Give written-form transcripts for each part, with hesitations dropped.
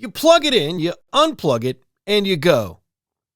You plug it in, you unplug it, and you go.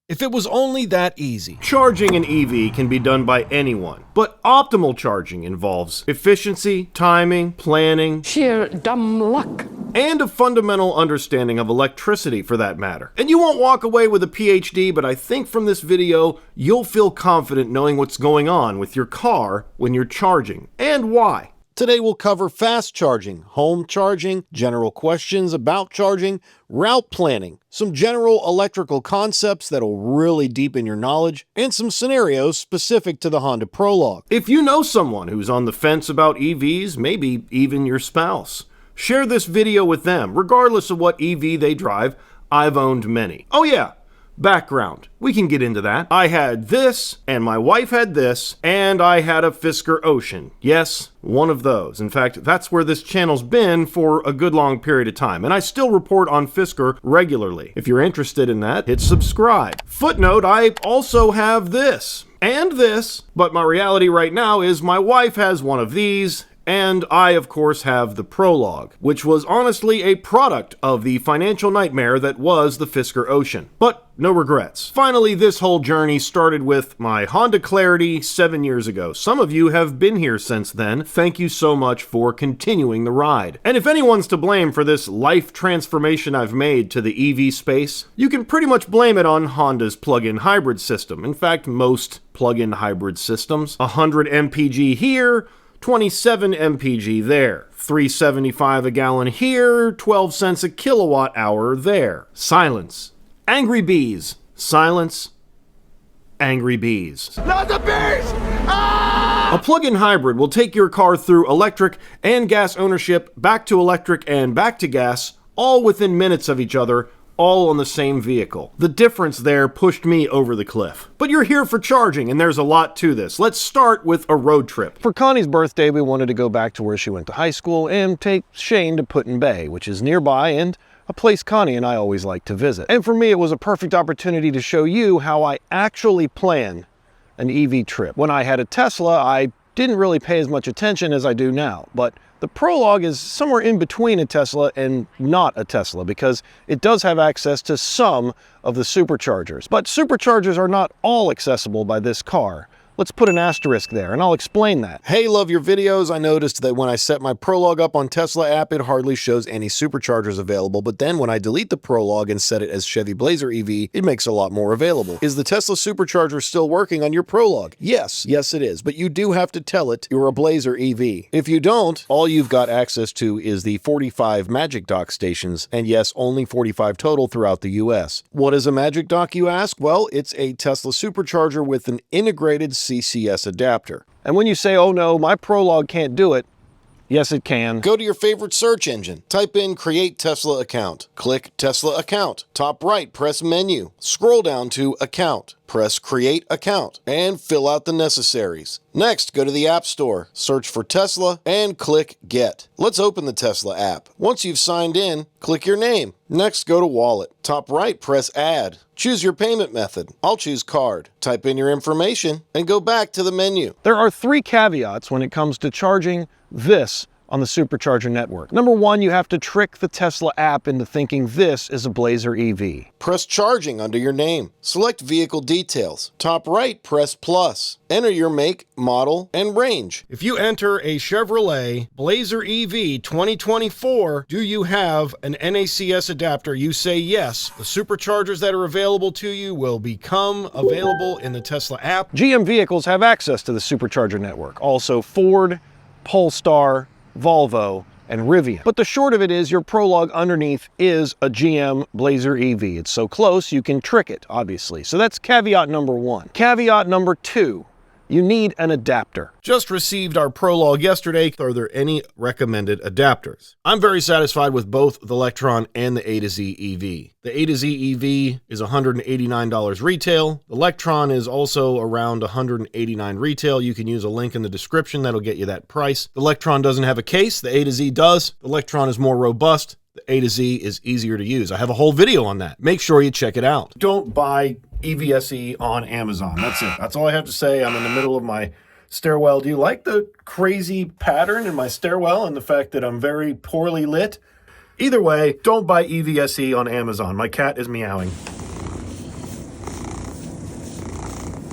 If it was only that easy. Charging an EV can be done by anyone, but optimal charging involves efficiency, timing, planning, sheer dumb luck, and a fundamental understanding of electricity for that matter. And you won't walk away with a PhD, but I think from this video, you'll feel confident knowing what's going on with your car when you're charging, and why. Today we'll cover fast charging, home charging, general questions about charging, route planning, some general electrical concepts that'll really deepen your knowledge, and some scenarios specific to the Honda Prologue. If you know someone who's on the fence about EVs, maybe even your spouse, share this video with them. Regardless of what EV they drive, I've owned many. Oh yeah. Background. We can get into that. I had this, and my wife had this, and I had a Fisker Ocean. Yes, one of those. In fact, that's where this channel's been for a good long period of time, and I still report on Fisker regularly. If you're interested in that, hit subscribe. Footnote, I also have this, and this, but my reality right now is my wife has one of these, and I, of course, have the Prologue, which was honestly a product of the financial nightmare that was the Fisker Ocean. But no regrets. Finally, this whole journey started with my Honda Clarity 7 years ago. Some of you have been here since then. Thank you so much for continuing the ride. And if anyone's to blame for this life transformation I've made to the EV space, you can pretty much blame it on Honda's plug-in hybrid system. In fact, most plug-in hybrid systems. 100 mpg here, 27 mpg there, 375 a gallon here, 12 cents a kilowatt hour there. Silence. Angry bees. Silence. Angry bees. Not the bees! Ah! A plug-in hybrid will take your car through electric and gas ownership, back to electric and back to gas, all within minutes of each other, all on the same vehicle. The difference there pushed me over the cliff. But you're here for charging, and there's a lot to this. Let's start with a road trip. For Connie's birthday, we wanted to go back to where she went to high school and take Shane to Put-in Bay, which is nearby and a place Connie and I always like to visit. And for me, it was a perfect opportunity to show you how I actually plan an EV trip. When I had a Tesla, I didn't really pay as much attention as I do now, but the Prologue is somewhere in between a Tesla and not a Tesla because it does have access to some of the Superchargers. But Superchargers are not all accessible by this car. Let's put an asterisk there, and I'll explain that. Hey, love your videos. I noticed that when I set my Prologue up on Tesla app, it hardly shows any Superchargers available, but then when I delete the Prologue and set it as Chevy Blazer EV, it makes a lot more available. Is the Tesla Supercharger still working on your Prologue? Yes, it is, but you do have to tell it you're a Blazer EV. If you don't, all you've got access to is the 45 Magic Dock stations, and yes, only 45 total throughout the US. What is a Magic Dock, you ask? Well, it's a Tesla Supercharger with an integrated CCS adapter. And when you say, oh no, my Prologue can't do it, yes, it can. Go to your favorite search engine. Type in Create Tesla Account. Click Tesla Account. Top right, press Menu. Scroll down to Account. Press Create Account and fill out the necessaries. Next, go to the App Store, search for Tesla, and click Get. Let's open the Tesla app. Once you've signed in, click your name. Next, go to Wallet. Top right, press Add. Choose your payment method. I'll choose card. Type in your information and go back to the menu. There are 3 caveats when it comes to charging this on the Supercharger network. Number 1, you have to trick the Tesla app into thinking this is a Blazer EV. Press Charging under your name. Select Vehicle Details. Top right, press Plus. Enter your make, model, and range. If you enter a Chevrolet Blazer EV 2024, do you have an NACS adapter? You say yes. The Superchargers that are available to you will become available in the Tesla app. GM vehicles have access to the Supercharger network. Also Ford, Polestar, Volvo, and Rivian. But the short of it is your Prologue underneath is a GM Blazer EV. It's so close you can trick it, obviously. So that's caveat number 1. Caveat number 2, you need an adapter. Just received our Prologue yesterday. Are there any recommended adapters? I'm very satisfied with both the Lectron and the A to Z EV. The A to Z EV is $189 retail. The Lectron is also around $189 retail. You can use a link in the description that'll get you that price. The Lectron doesn't have a case. The A to Z does. The Lectron is more robust. The A to Z is easier to use. I have a whole video on that. Make sure you check it out. Don't buy EVSE on Amazon. That's it. That's all I have to say. I'm in the middle of my stairwell. Do you like the crazy pattern in my stairwell and the fact that I'm very poorly lit? Either way, don't buy EVSE on Amazon. My cat is meowing.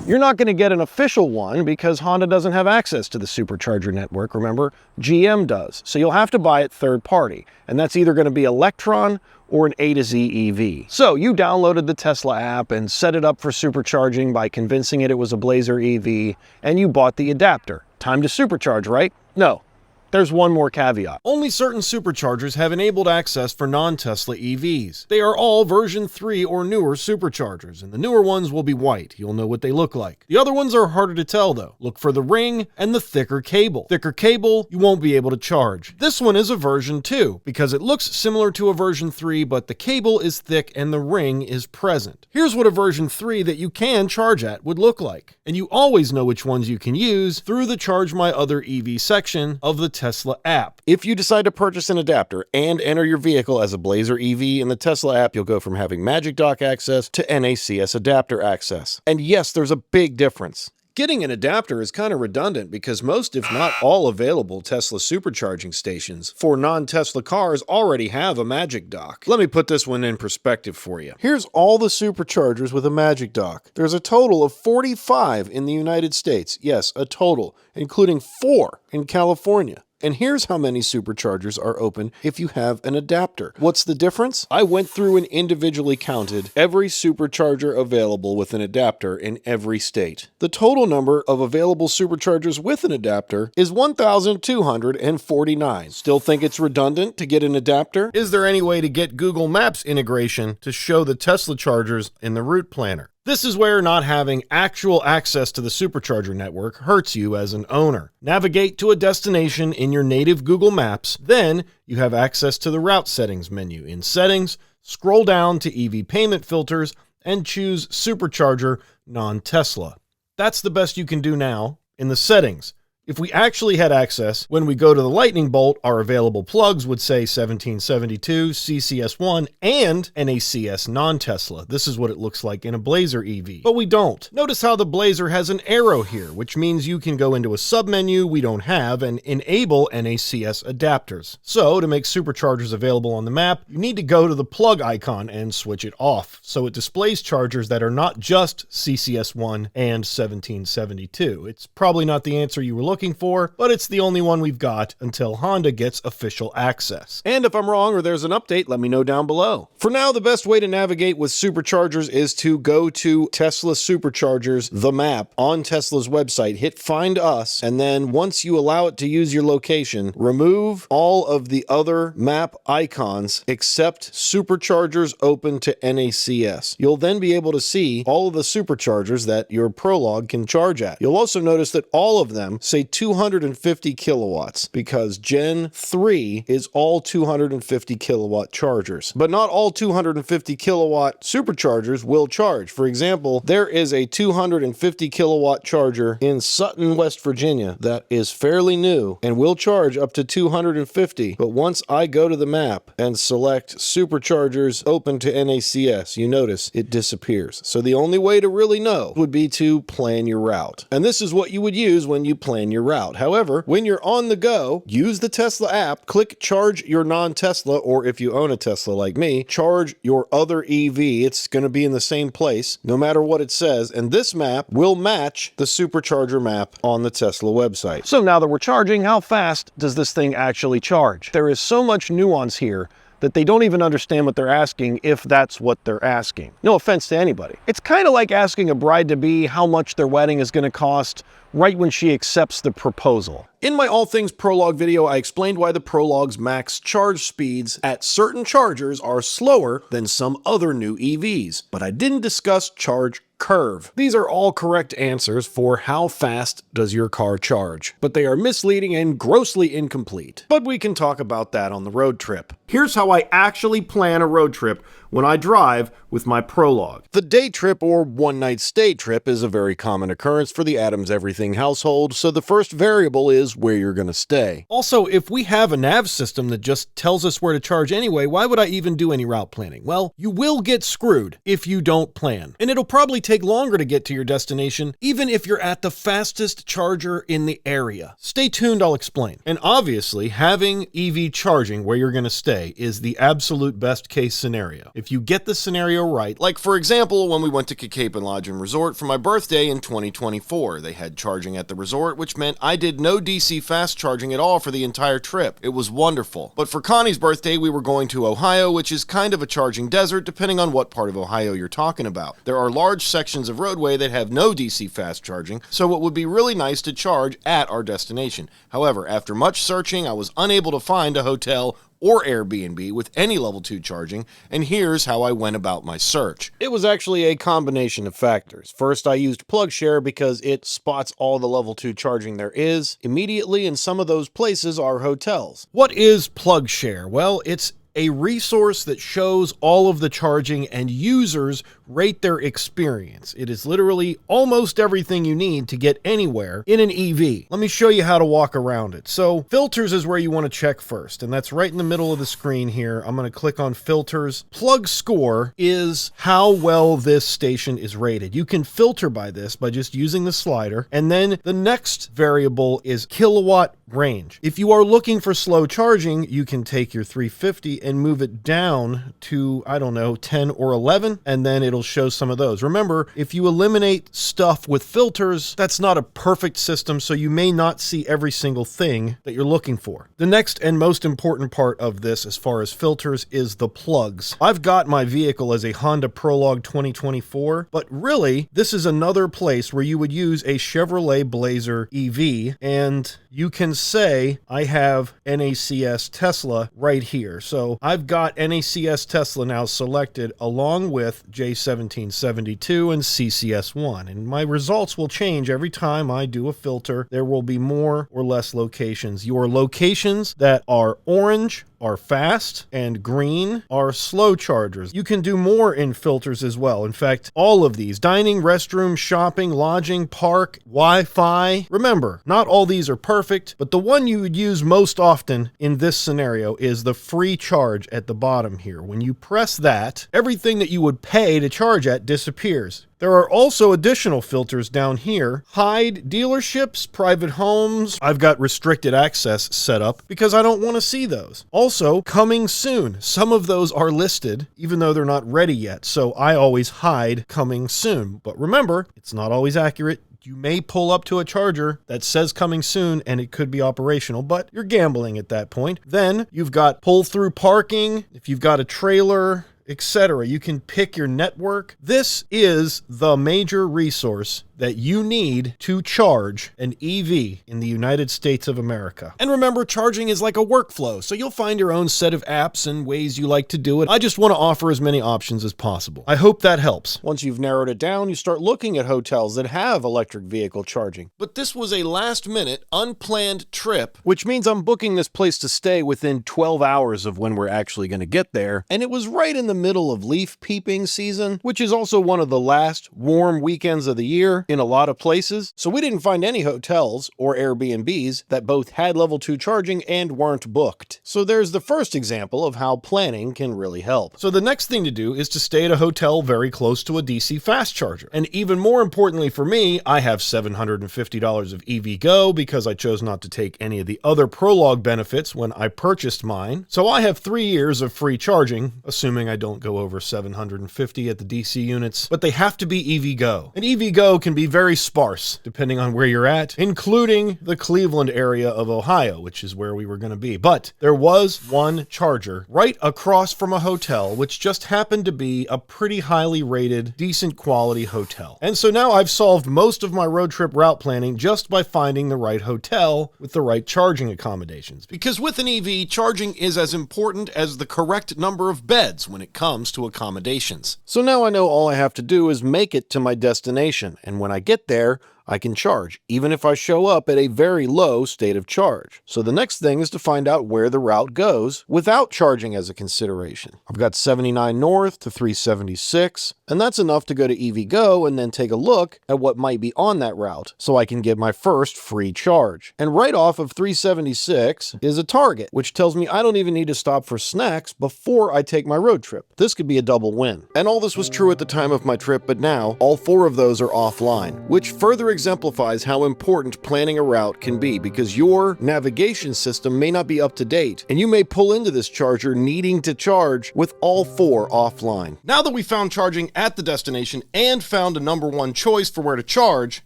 You're not going to get an official one because Honda doesn't have access to the Supercharger network, remember? GM does. So you'll have to buy it third party. And that's either going to be Lectron or an A to Z EV. So you downloaded the Tesla app and set it up for supercharging by convincing it was a Blazer EV, and you bought the adapter. Time to supercharge, right? No. There's one more caveat. Only certain superchargers have enabled access for non-Tesla EVs. They are all version 3 or newer superchargers, and the newer ones will be white. You'll know what they look like. The other ones are harder to tell though. Look for the ring and the thicker cable. Thicker cable, you won't be able to charge. This one is a version 2 because it looks similar to a version 3, but the cable is thick and the ring is present. Here's what a version 3 that you can charge at would look like. And you always know which ones you can use through the Charge My Other EV section of the Tesla app. If you decide to purchase an adapter and enter your vehicle as a Blazer EV in the Tesla app, you'll go from having Magic Dock access to NACS adapter access. And yes, there's a big difference. Getting an adapter is kind of redundant because most, if not all, available Tesla supercharging stations for non-Tesla cars already have a Magic Dock. Let me put this one in perspective for you. Here's all the superchargers with a Magic Dock. There's a total of 45 in the United States. Yes, a total, including 4 in California. And here's how many superchargers are open if you have an adapter. What's the difference? I went through and individually counted every supercharger available with an adapter in every state. The total number of available superchargers with an adapter is 1,249. Still think it's redundant to get an adapter? Is there any way to get Google Maps integration to show the Tesla chargers in the route planner? This is where not having actual access to the supercharger network hurts you as an owner. Navigate to a destination in your native Google Maps, then you have access to the route settings menu. In settings, scroll down to EV payment filters and choose Supercharger non-Tesla. That's the best you can do now in the settings. If we actually had access, when we go to the lightning bolt, our available plugs would say 1772, CCS1, and NACS non-Tesla. This is what it looks like in a Blazer EV. But we don't. Notice how the Blazer has an arrow here, which means you can go into a submenu we don't have and enable NACS adapters. So, to make superchargers available on the map, you need to go to the plug icon and switch it off, so it displays chargers that are not just CCS1 and 1772. It's probably not the answer you were looking for, but it's the only one we've got until Honda gets official access. And if I'm wrong or there's an update, let me know down below. For now, the best way to navigate with superchargers is to go to Tesla Superchargers, the map, on Tesla's website, hit Find Us, and then once you allow it to use your location, remove all of the other map icons except superchargers open to NACS. You'll then be able to see all of the superchargers that your Prologue can charge at. You'll also notice that all of them say 250 kilowatts because Gen 3 is all 250 kilowatt chargers. But not all 250 kilowatt superchargers will charge. For example, there is a 250 kilowatt charger in Sutton, West Virginia that is fairly new and will charge up to 250. But once I go to the map and select superchargers open to NACS, you notice it disappears. So the only way to really know would be to plan your route. And this is what you would use when you plan your route. However, when you're on the go, use the Tesla app, click Charge Your Non-Tesla, or if you own a Tesla like me, Charge Your Other EV. It's going to be in the same place, no matter what it says, and this map will match the Supercharger map on the Tesla website. So now that we're charging, how fast does this thing actually charge? There is so much nuance here that they don't even understand what they're asking if that's what they're asking. No offense to anybody. It's kind of like asking a bride-to-be how much their wedding is going to cost right when she accepts the proposal. In my All Things Prologue video, I explained why the Prologue's max charge speeds at certain chargers are slower than some other new EVs, but I didn't discuss charge curve. These are all correct answers for how fast does your car charge, but they are misleading and grossly incomplete. But we can talk about that on the road trip. Here's how I actually plan a road trip when I drive with my Prologue. The day trip or one-night stay trip is a very common occurrence for the Adams Everything household, so the first variable is where you're going to stay. Also, if we have a nav system that just tells us where to charge anyway, why would I even do any route planning? Well, you will get screwed if you don't plan, and it'll probably take take longer to get to your destination, even if you're at the fastest charger in the area. Stay tuned, I'll explain. And obviously, having EV charging where you're going to stay is the absolute best case scenario. If you get the scenario right, like for example, when we went to Cape and Lodge and Resort for my birthday in 2024, they had charging at the resort, which meant I did no DC fast charging at all for the entire trip. It was wonderful. But for Connie's birthday, we were going to Ohio, which is kind of a charging desert depending on what part of Ohio you're talking about. There are large sections of roadway that have no DC fast charging, so it would be really nice to charge at our destination. However, after much searching, I was unable to find a hotel or Airbnb with any level 2 charging, and here's how I went about my search. It was actually a combination of factors. First, I used PlugShare because it spots all the level 2 charging there is immediately, and some of those places are hotels. What is PlugShare? Well, it's a resource that shows all of the charging and users rate their experience. It is literally almost everything you need to get anywhere in an EV. Let me show you how to walk around it. So filters is where you want to check first, and that's right in the middle of the screen here. I'm going to click on filters. Plug score is how well this station is rated. You can filter by this by just using the slider, and then the next variable is kilowatt range. If you are looking for slow charging, you can take your 350 and move it down to, I don't know, 10 or 11, and then it'll show some of those. Remember, if you eliminate stuff with filters, that's not a perfect system, so you may not see every single thing that you're looking for. The next and most important part of this, as far as filters, is the plugs. I've got my vehicle as a Honda Prologue 2024, but really, this is another place where you would use a Chevrolet Blazer EV, and you can say, I have NACS Tesla right here. So I've got NACS Tesla now selected along with J1772 and CCS1. And my results will change every time I do a filter. There will be more or less locations. Your locations that are orange are fast, and green are slow chargers. You can do more in filters as well. In fact, all of these, dining, restroom, shopping, lodging, park, Wi-Fi. Remember, not all these are perfect, but the one you would use most often in this scenario is the free charge at the bottom here. When you press that, everything that you would pay to charge at disappears. There are also additional filters down here. Hide dealerships, private homes. I've got restricted access set up because I don't want to see those. Also, coming soon. Some of those are listed, even though they're not ready yet. So I always hide coming soon. But remember, it's not always accurate. You may pull up to a charger that says coming soon and it could be operational, but you're gambling at that point. Then you've got pull through parking. If you've got a trailer, etc. You can pick your network. This is the major resource that you need to charge an EV in the United States of America. And remember, charging is like a workflow, so you'll find your own set of apps and ways you like to do it. I just want to offer as many options as possible. I hope that helps. Once you've narrowed it down, you start looking at hotels that have electric vehicle charging. But this was a last-minute, unplanned trip, which means I'm booking this place to stay within 12 hours of when we're actually going to get there, and it was right in the middle of leaf peeping season, which is also one of the last warm weekends of the year in a lot of places, so we didn't find any hotels or Airbnbs that both had level 2 charging and weren't booked. So there's the first example of how planning can really help. So the next thing to do is to stay at a hotel very close to a DC fast charger. And even more importantly for me, I have $750 of EVGo because I chose not to take any of the other Prologue benefits when I purchased mine. So I have 3 years of free charging, assuming I don't go over 750 at the DC units, but they have to be EVGo. And EVGo can be very sparse depending on where you're at, including the Cleveland area of Ohio, which is where we were going to be. But there was one charger right across from a hotel, which just happened to be a pretty highly rated, decent quality hotel. And so now I've solved most of my road trip route planning just by finding the right hotel with the right charging accommodations. Because with an EV, charging is as important as the correct number of beds when it comes to accommodations. So now I know all I have to do is make it to my destination, and when I get there, I can charge, even if I show up at a very low state of charge. So the next thing is to find out where the route goes without charging as a consideration. I've got 79 north to 376, and that's enough to go to EVGo and then take a look at what might be on that route so I can get my first free charge. And right off of 376 is a Target, which tells me I don't even need to stop for snacks before I take my road trip. This could be a double win. And all this was true at the time of my trip, but now all 4 of those are offline, which further exemplifies how important planning a route can be, because your navigation system may not be up to date, and you may pull into this charger needing to charge with all 4 offline. Now that we found charging at the destination and found a number 1 choice for where to charge,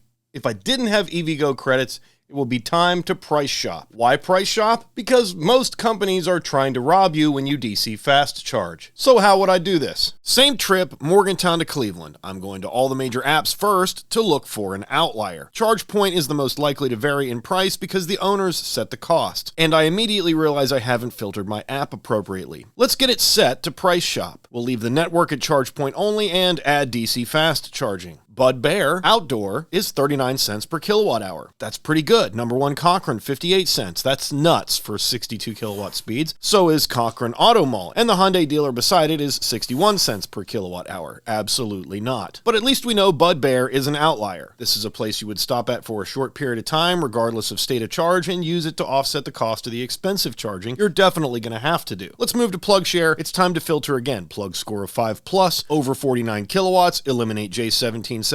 if I didn't have EVGo credits, it will be time to price shop. Why price shop? Because most companies are trying to rob you when you DC fast charge. So how would I do this? Same trip, Morgantown to Cleveland. I'm going to all the major apps first to look for an outlier. ChargePoint is the most likely to vary in price because the owners set the cost. And I immediately realize I haven't filtered my app appropriately. Let's get it set to price shop. We'll leave the network at ChargePoint only and add DC fast charging. Bud Bear Outdoor is 39 cents per kilowatt hour. That's pretty good. Number 1 Cochrane, 58 cents. That's nuts for 62 kilowatt speeds. So is Cochrane Auto Mall. And the Hyundai dealer beside it is 61 cents per kilowatt hour. Absolutely not. But at least we know Bud Bear is an outlier. This is a place you would stop at for a short period of time, regardless of state of charge, and use it to offset the cost of the expensive charging you're definitely going to have to do. Let's move to PlugShare. It's time to filter again. Plug score of 5+, over 49 kilowatts, eliminate J1772,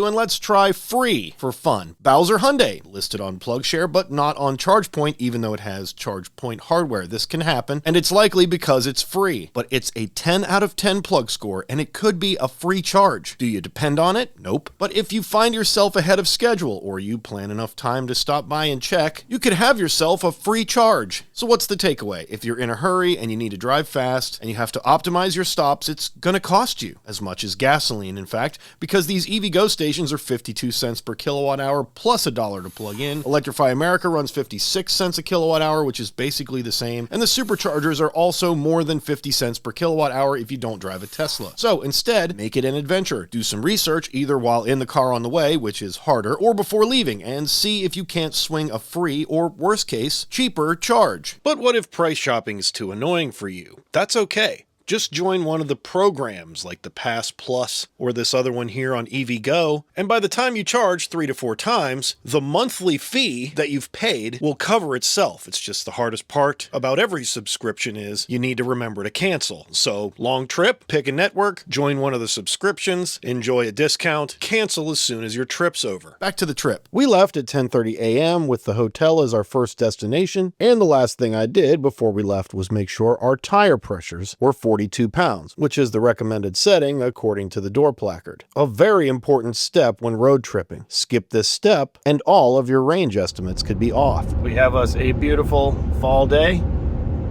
and let's try free for fun. Bowser Hyundai, listed on PlugShare, but not on ChargePoint, even though it has ChargePoint hardware. This can happen, and it's likely because it's free. But it's a 10 out of 10 plug score, and it could be a free charge. Do you depend on it? Nope. But if you find yourself ahead of schedule, or you plan enough time to stop by and check, you could have yourself a free charge. So what's the takeaway? If you're in a hurry and you need to drive fast, and you have to optimize your stops, it's gonna cost you as much as gasoline, in fact, because these EVGo stations are 52 cents per kilowatt hour plus $1 to plug in. Electrify America runs 56 cents a kilowatt hour, which is basically the same. And the Superchargers are also more than 50 cents per kilowatt hour if you don't drive a Tesla. So instead, make it an adventure. Do some research either while in the car on the way, which is harder, or before leaving, and see if you can't swing a free, or worst case, cheaper charge. But what if price shopping is too annoying for you? That's okay. Just join one of the programs like the Pass Plus or this other one here on EVGo, and by the time you charge 3 to 4 times, the monthly fee that you've paid will cover itself. It's just the hardest part about every subscription is you need to remember to cancel. So long trip, pick a network, join one of the subscriptions, enjoy a discount, cancel as soon as your trip's over. Back to the trip. We left at 10:30 a.m. with the hotel as our first destination, and the last thing I did before we left was make sure our tire pressures were 42 pounds, which is the recommended setting according to the door placard. A very important step when road tripping. Skip this step and all of your range estimates could be off. We have us a beautiful fall day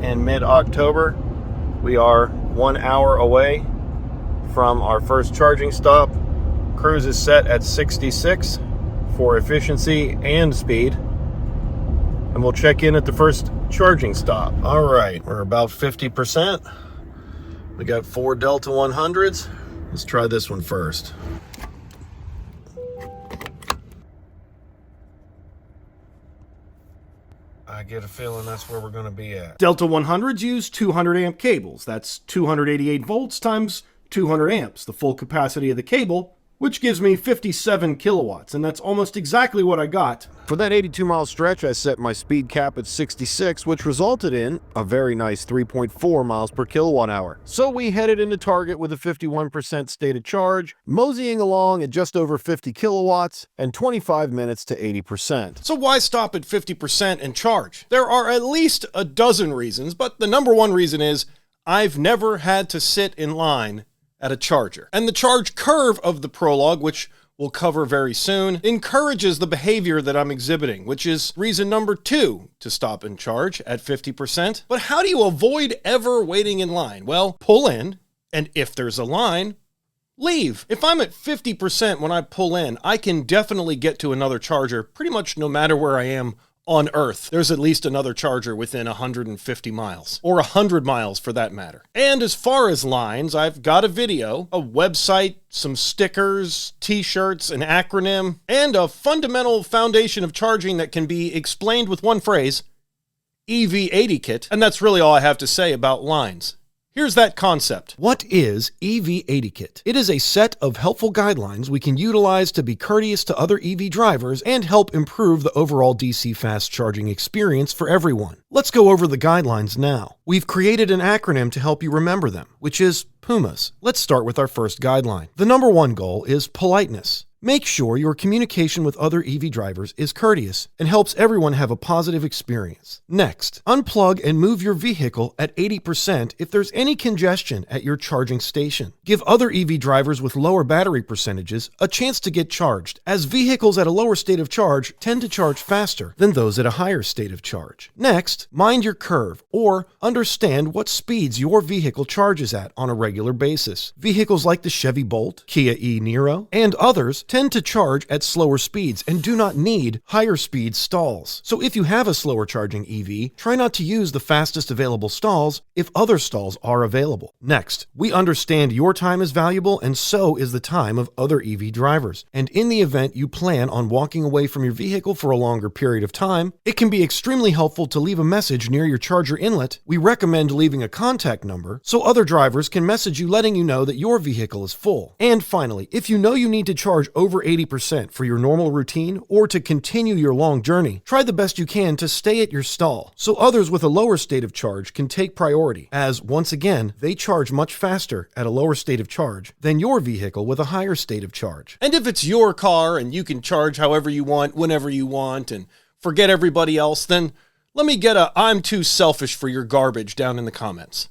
in mid-October. We are 1 hour away from our first charging stop. Cruise is set at 66 for efficiency and speed. And we'll check in at the first charging stop. All right, we're about 50%. We got 4 Delta 100s. Let's try this one first. I get a feeling that's where we're going to be at. Delta 100s use 200 amp cables. That's 288 volts times 200 amps, the full capacity of the cable, which gives me 57 kilowatts, and that's almost exactly what I got. For that 82-mile stretch, I set my speed cap at 66, which resulted in a very nice 3.4 miles per kilowatt hour. So we headed into Target with a 51% state of charge, moseying along at just over 50 kilowatts and 25 minutes to 80%. So why stop at 50% and charge? There are at least a dozen reasons, but the number one reason is I've never had to sit in line at a charger. And the charge curve of the Prologue, which we'll cover very soon, encourages the behavior that I'm exhibiting, which is reason number 2 to stop and charge at 50%. But how do you avoid ever waiting in line? Well, pull in, and if there's a line, leave. If I'm at 50% when I pull in, I can definitely get to another charger pretty much no matter where I am on Earth, there's at least another charger within 150 miles, or 100 miles for that matter. And as far as lines, I've got a video, a website, some stickers, t-shirts, an acronym, and a fundamental foundation of charging that can be explained with one phrase, EV80 kit, and that's really all I have to say about lines. Here's that concept. What is EV80 kit? It is a set of helpful guidelines we can utilize to be courteous to other EV drivers and help improve the overall DC fast charging experience for everyone. Let's go over the guidelines now. We've created an acronym to help you remember them, which is PUMAs. Let's start with our first guideline. The number one goal is politeness. Make sure your communication with other EV drivers is courteous and helps everyone have a positive experience. Next, unplug and move your vehicle at 80% if there's any congestion at your charging station. Give other EV drivers with lower battery percentages a chance to get charged, as vehicles at a lower state of charge tend to charge faster than those at a higher state of charge. Next, mind your curve, or understand what speeds your vehicle charges at on a regular basis. Vehicles like the Chevy Bolt, Kia e-Niro, and others tend to charge at slower speeds and do not need higher speed stalls. So if you have a slower charging EV, try not to use the fastest available stalls if other stalls are available. Next, we understand your time is valuable and so is the time of other EV drivers. And in the event you plan on walking away from your vehicle for a longer period of time, it can be extremely helpful to leave a message near your charger inlet. We recommend leaving a contact number so other drivers can message you letting you know that your vehicle is full. And finally, if you know you need to charge over 80% for your normal routine or to continue your long journey, try the best you can to stay at your stall so others with a lower state of charge can take priority, as once again, they charge much faster at a lower state of charge than your vehicle with a higher state of charge. And if it's your car and you can charge however you want, whenever you want, and forget everybody else, then let me get a "I'm too selfish for your garbage" down in the comments.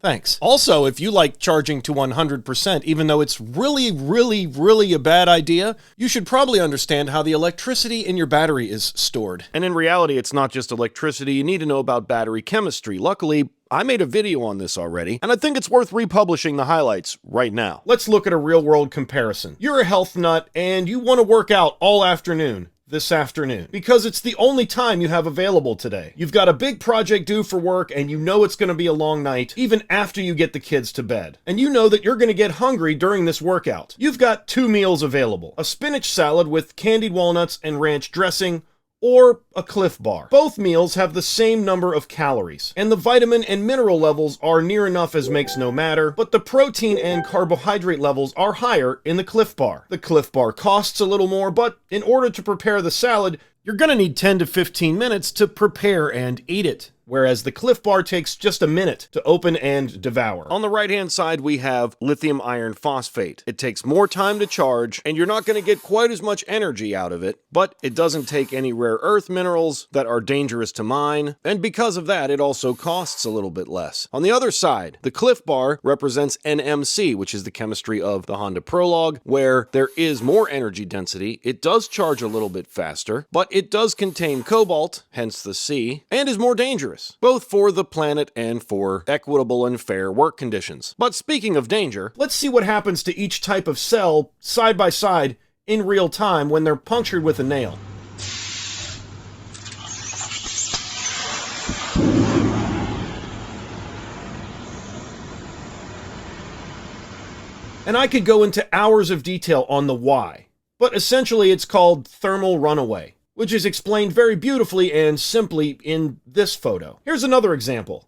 Thanks. Also, if you like charging to 100%, even though it's really a bad idea, you should probably understand how the electricity in your battery is stored. And in reality, it's not just electricity. You need to know about battery chemistry. Luckily, I made a video on this already, and I think it's worth republishing the highlights right now. Let's look at a real-world comparison. You're a health nut, and you want to work out all afternoon. This afternoon, because it's the only time you have available today. You've got a big project due for work and you know it's going to be a long night, even after you get the kids to bed. And you know that you're going to get hungry during this workout. You've got two meals available: a spinach salad with candied walnuts and ranch dressing, or a Cliff Bar. Both meals have the same number of calories, and the vitamin and mineral levels are near enough as makes no matter, but the protein and carbohydrate levels are higher in the Cliff Bar. The Cliff Bar costs a little more, but in order to prepare the salad, you're gonna need 10 to 15 minutes to prepare and eat it, whereas the Cliff Bar takes just a minute to open and devour. On the right-hand side, we have lithium iron phosphate. It takes more time to charge, and you're not going to get quite as much energy out of it, but it doesn't take any rare earth minerals that are dangerous to mine, and because of that, it also costs a little bit less. On the other side, the Cliff Bar represents NMC, which is the chemistry of the Honda Prologue, where there is more energy density. It does charge a little bit faster, but it does contain cobalt, hence the C, and is more dangerous, both for the planet and for equitable and fair work conditions. But speaking of danger, let's see what happens to each type of cell side by side in real time when they're punctured with a nail. And I could go into hours of detail on the why, but essentially it's called thermal runaway, which is explained very beautifully and simply in this photo. Here's another example.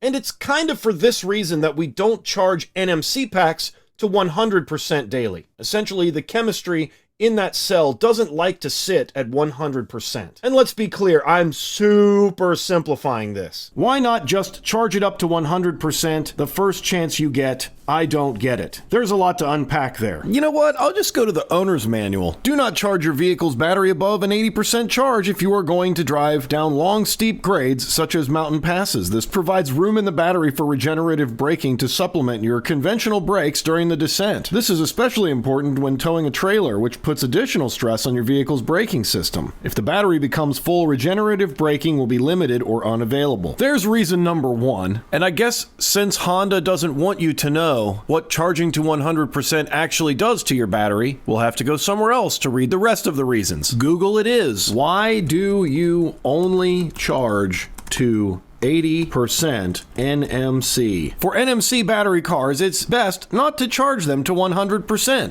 And it's kind of for this reason that we don't charge NMC packs to 100% daily. Essentially, the chemistry in that cell doesn't like to sit at 100%. And let's be clear, I'm super simplifying this. Why not just charge it up to 100% the first chance you get? I don't get it. There's a lot to unpack there. You know what? I'll just go to the owner's manual. Do not charge your vehicle's battery above an 80% charge if you are going to drive down long, steep grades such as mountain passes. This provides room in the battery for regenerative braking to supplement your conventional brakes during the descent. This is especially important when towing a trailer, which puts additional stress on your vehicle's braking system. If the battery becomes full, regenerative braking will be limited or unavailable. There's reason number one, and I guess since Honda doesn't want you to know know what charging to 100% actually does to your battery, we'll have to go somewhere else to read the rest of the reasons. Google it is. Why do you only charge to 80% NMC? For NMC battery cars, it's best not to charge them to 100%.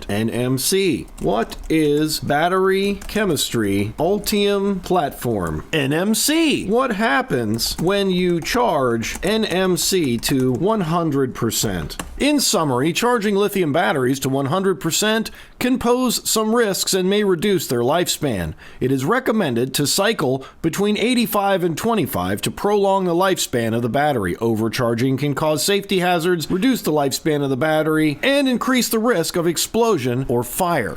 NMC. What is battery chemistry Ultium platform? NMC. What happens when you charge NMC to 100%? In summary, charging lithium batteries to 100% can pose some risks and may reduce their lifespan. It is recommended to cycle between 85 and 25 to prolong the lifespan of the battery. Overcharging can cause safety hazards, reduce the lifespan of the battery, and increase the risk of explosion or fire.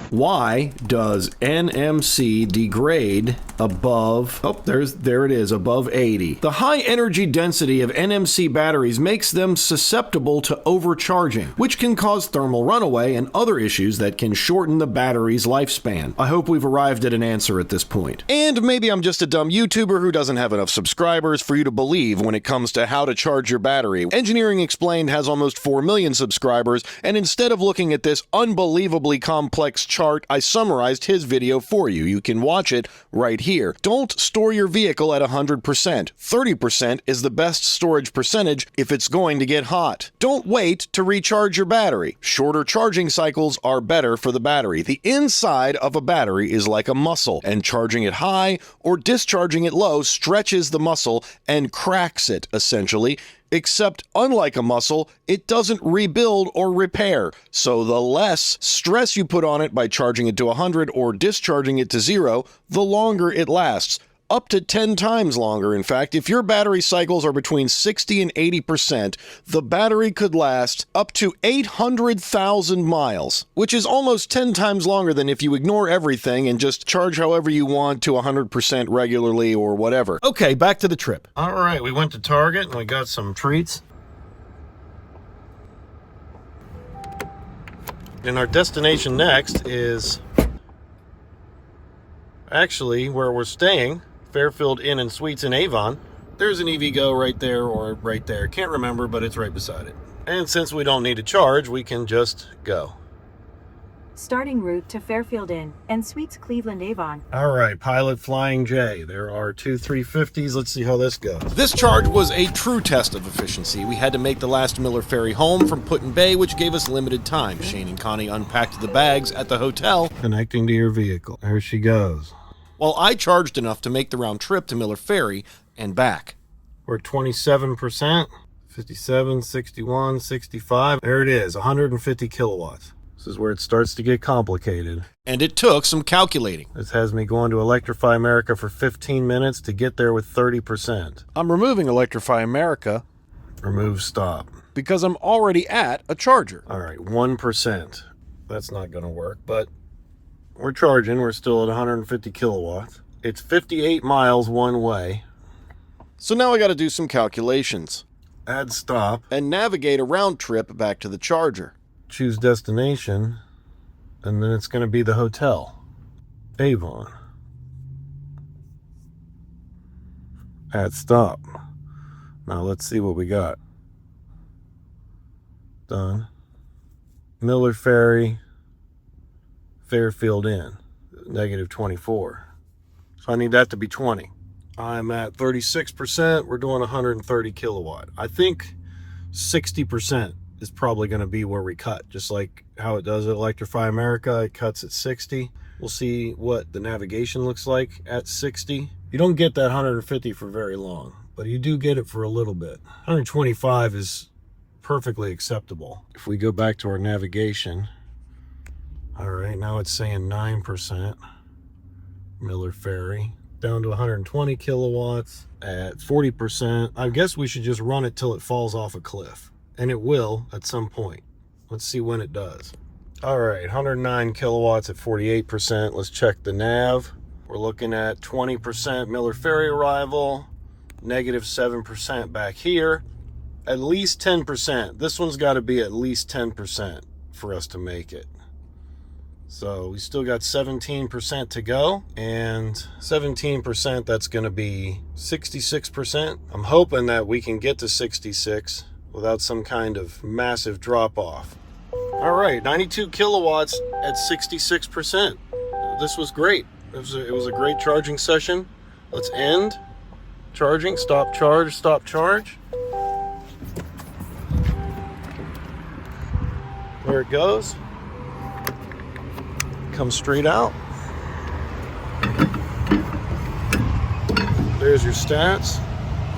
Why does NMC degrade above, there it is, above 80? The high energy density of NMC batteries makes them susceptible to overcharging, which can cause thermal runaway and other issues that can shorten the battery's lifespan. I hope we've arrived at an answer at this point. And maybe I'm just a dumb YouTuber who doesn't have enough subscribers for you to believe when it comes to how to charge your battery. Engineering Explained has almost 4 million subscribers, and instead of looking at this unbelievably complex chart, I summarized his video for you. You can watch it right here. Don't store your vehicle at 100%. 30% is the best storage percentage if it's going to get hot. Don't wait to recharge your battery. Shorter charging cycles are better for the battery. The inside of a battery is like a muscle, and charging it high or discharging it low stretches the muscle and cracks it, essentially. Except, unlike a muscle, it doesn't rebuild or repair. So the less stress you put on it by charging it to 100 or discharging it to 0, the longer it lasts. Up to 10 times longer, in fact. If your battery cycles are between 60 and 80%, the battery could last up to 800,000 miles, which is almost 10 times longer than if you ignore everything and just charge however you want to 100% regularly or whatever. Okay, back to the trip. All right, we went to Target and we got some treats. And our destination next is actually where we're staying. Fairfield Inn and Suites in Avon. There's an EVGo right there or right there. Can't remember, but it's right beside it. And since we don't need to charge, we can just go. Starting route to Fairfield Inn and Suites Cleveland Avon. All right, Pilot Flying J. There are 2 350s. Let's see how this goes. This charge was a true test of efficiency. We had to make the last Miller ferry home from Put in Bay, which gave us limited time. Shane and Connie unpacked the bags at the hotel. Connecting to your vehicle. There she goes. Well, I charged enough to make the round trip to Miller Ferry and back. We're at 27%, 57, 61, 65. There it is, 150 kilowatts. This is where it starts to get complicated. And it took some calculating. This has me going to Electrify America for 15 minutes to get there with 30%. I'm removing Electrify America. Remove stop. Because I'm already at a charger. All right, 1%. That's not going to work, but we're charging. We're still at 150 kilowatts. It's 58 miles one way. So now I got to do some calculations. Add stop. And navigate a round trip back to the charger. Choose destination. And then it's going to be the hotel. Avon. Add stop. Now let's see what we got. Done. Miller Ferry. Fairfield Inn, negative 24. So I need that to be 20. I'm at 36%. We're doing 130 kilowatt. I think 60% is probably going to be where we cut, just like how it does at Electrify America. It cuts at 60. We'll see what the navigation looks like at 60. You don't get that 150 for very long, but you do get it for a little bit. 125 is perfectly acceptable. If we go back to our navigation, all right, now it's saying 9%. Miller Ferry, down to 120 kilowatts at 40%. I guess we should just run it till it falls off a cliff. And it will at some point. Let's see when it does. All right, 109 kilowatts at 48%. Let's check the nav. We're looking at 20% Miller Ferry arrival, negative 7% back here. At least 10%. This one's got to be at least 10% for us to make it. So we still got 17% to go, and 17%, that's going to be 66%. I'm hoping that we can get to 66 without some kind of massive drop off. All right, 92 kilowatts at 66%. This was great. It was a great charging session. Let's end charging. Stop charge, stop charge. There it goes. Comes straight out. There's your stats.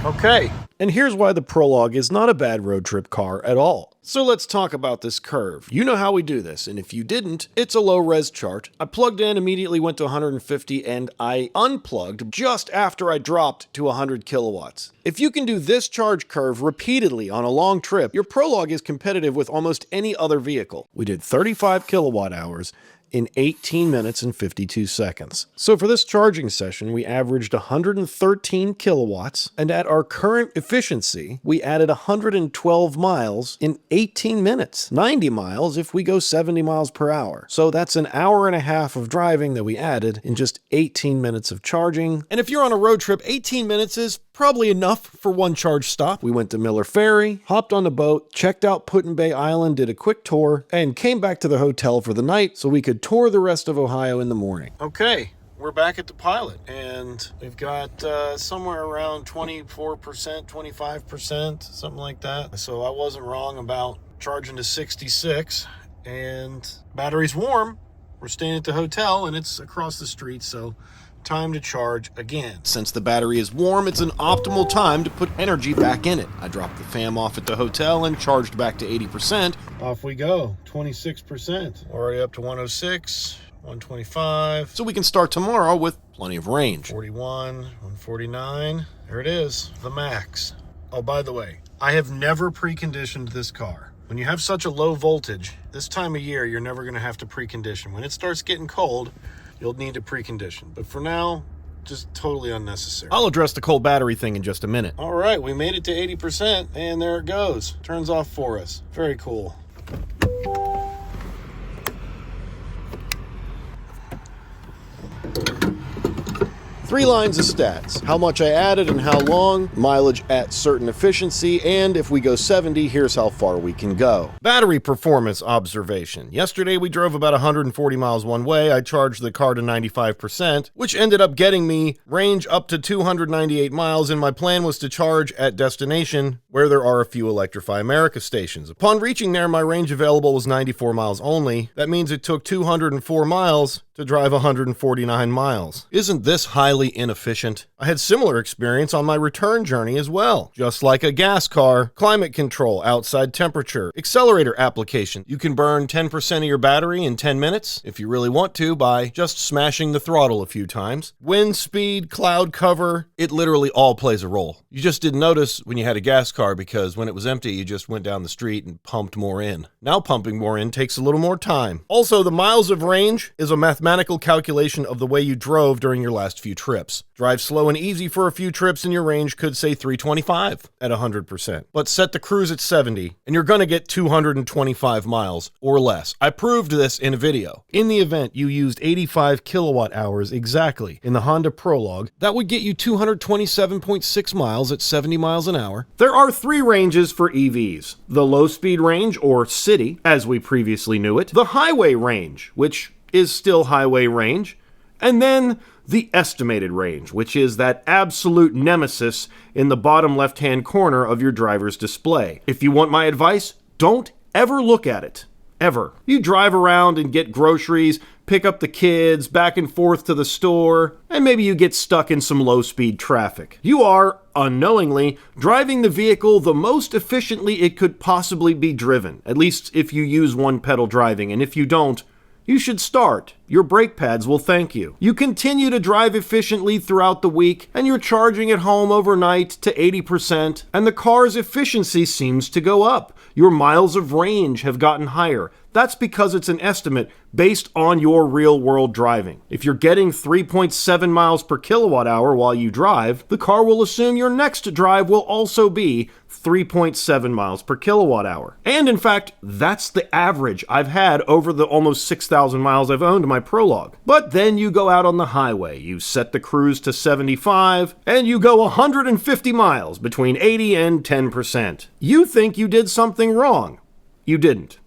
Okay. And here's why the Prologue is not a bad road trip car at all. So let's talk about this curve. You know how we do this, and if you didn't, it's a low-res chart. I plugged in, immediately went to 150, and I unplugged just after I dropped to 100 kilowatts. If you can do this charge curve repeatedly on a long trip, your Prologue is competitive with almost any other vehicle. We did 35 kilowatt hours in 18 minutes and 52 seconds. So for this charging session, we averaged 113 kilowatts, and at our current efficiency, we added 112 miles in 18 minutes. 90 miles if we go 70 miles per hour. So that's an hour and a half of driving that we added in just 18 minutes of charging. And if you're on a road trip, 18 minutes is probably enough for one charge stop. We went to Miller Ferry, hopped on the boat, checked out Put-in-Bay Island, did a quick tour, and came back to the hotel for the night so we could tour the rest of Ohio in the morning. Okay, we're back at the Pilot, and we've got somewhere around 24%, 25%, something like that. So I wasn't wrong about charging to 66, and battery's warm. We're staying at the hotel, and it's across the street, so time to charge again. Since the battery is warm, it's an optimal time to put energy back in it. I dropped the fam off at the hotel and charged back to 80%. Off we go, 26%. Already up to 106, 125. So we can start tomorrow with plenty of range. 41, 149. There it is, the max. Oh, by the way, I have never preconditioned this car. When you have such a low voltage, this time of year, you're never gonna have to precondition. When it starts getting cold, you'll need to precondition. But for now, just totally unnecessary. I'll address the cold battery thing in just a minute. All right, we made it to 80%, and there it goes. Turns off for us. Very cool. 3 lines of stats. How much I added and how long, mileage at certain efficiency, and if we go 70, here's how far we can go. Battery performance observation. Yesterday we drove about 140 miles one way. I charged the car to 95%, which ended up getting me range up to 298 miles, and my plan was to charge at destination where there are a few Electrify America stations. Upon reaching there, my range available was 94 miles only. That means it took 204 miles to drive 149 miles. Isn't this highly inefficient? I had similar experience on my return journey as well. Just like a gas car, climate control, outside temperature, accelerator application. You can burn 10% of your battery in 10 minutes if you really want to by just smashing the throttle a few times. Wind speed, cloud cover, it literally all plays a role. You just didn't notice when you had a gas car because when it was empty, you just went down the street and pumped more in. Now pumping more in takes a little more time. Also, the miles of range is a mathematical calculation of the way you drove during your last few trips. Drive slow and easy for a few trips and your range could say 325 at 100%. But set the cruise at 70 and you're gonna get 225 miles or less. I proved this in a video. In the event you used 85 kilowatt hours exactly in the Honda Prologue, that would get you 227.6 miles at 70 miles an hour. There are 3 ranges for EVs. The low speed range, or city, as we previously knew it. The highway range, which is still highway range. And then the estimated range, which is that absolute nemesis in the bottom left-hand corner of your driver's display. If you want my advice, don't ever look at it. Ever. You drive around and get groceries, pick up the kids, back and forth to the store, and maybe you get stuck in some low-speed traffic. You are, unknowingly, driving the vehicle the most efficiently it could possibly be driven, at least if you use one pedal driving, and if you don't, you should start Your brake pads will thank you. You continue to drive efficiently throughout the week, and you're charging at home overnight to 80%, and the car's efficiency seems to go up. Your miles of range have gotten higher. That's because it's an estimate based on your real-world driving. If you're getting 3.7 miles per kilowatt hour while you drive, the car will assume your next drive will also be 3.7 miles per kilowatt hour. And in fact, that's the average I've had over the almost 6,000 miles I've owned my Prologue. But then you go out on the highway, you set the cruise to 75, and you go 150 miles between 80 and 10%. You think you did something wrong. You didn't.